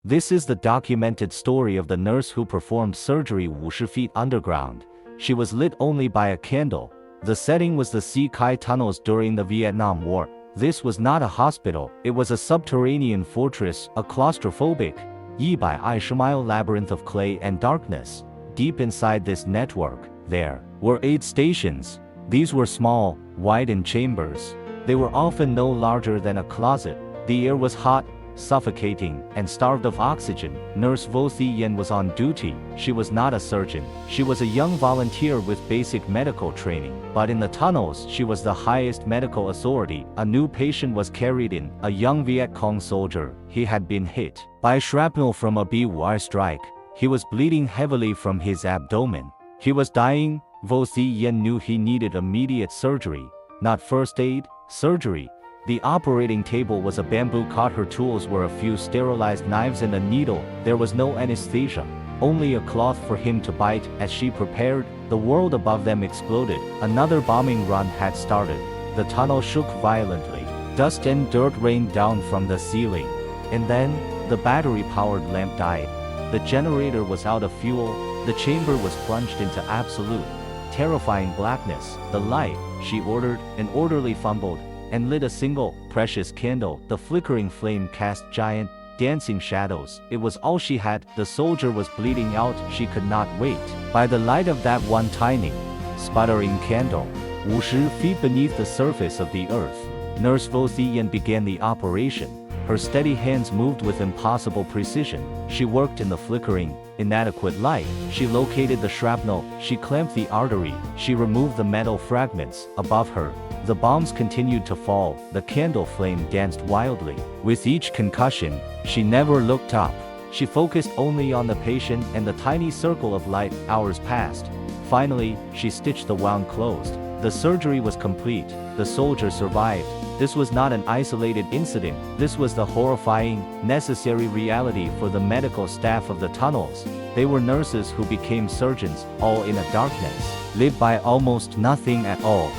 This is the documented story of the nurse who performed surgery 50 feet underground. She was lit only by a candle. The setting was the Sea Kai tunnels during the Vietnam War. This was not a hospital, it was a subterranean fortress, a claustrophobic, 120-mile labyrinth of clay and darkness. Deep inside this network, there were 8 stations. These were small, widened chambers. They were often no larger than a closet. The air was hot, suffocating, and starved of oxygen. Nurse Vo Thi Yen was on duty. She was not a surgeon. She was a young volunteer with basic medical training. But in the tunnels, she was the highest medical authority. A new patient was carried in, a young Viet Cong soldier. He had been hit by shrapnel from a B-1 strike. He was bleeding heavily from his abdomen. He was dying. Vo Thi Yen knew he needed immediate surgery. Not first aid, surgery. The operating table was a bamboo cot. Her tools were a few sterilized knives and a needle. There was no anesthesia, only a cloth for him to bite. As she prepared, the world above them exploded. Another bombing run had started. The tunnel shook violently. Dust and dirt rained down from the ceiling. And then, the battery-powered lamp died. The generator was out of fuel. The chamber was plunged into absolute, terrifying blackness. The light, she ordered. An orderly fumbled and lit a single, precious candle. The flickering flame cast giant, dancing shadows. It was all she had. The soldier was bleeding out. She could not wait. By the light of that one tiny, sputtering candle, 50 feet beneath the surface of the earth, Nurse Vo Thi Yen began the operation. Her steady hands moved with impossible precision. She worked in the flickering, inadequate light. She located the shrapnel. She clamped the artery. She removed the metal fragments. Above her, the bombs continued to fall. The candle flame danced wildly. With each concussion, she never looked up. She focused only on the patient and the tiny circle of light. Hours passed. Finally, she stitched the wound closed. The surgery was complete. The soldier survived. This was not an isolated incident. This was the horrifying, necessary reality for the medical staff of the tunnels. They were nurses who became surgeons, all in a darkness, lit by almost nothing at all.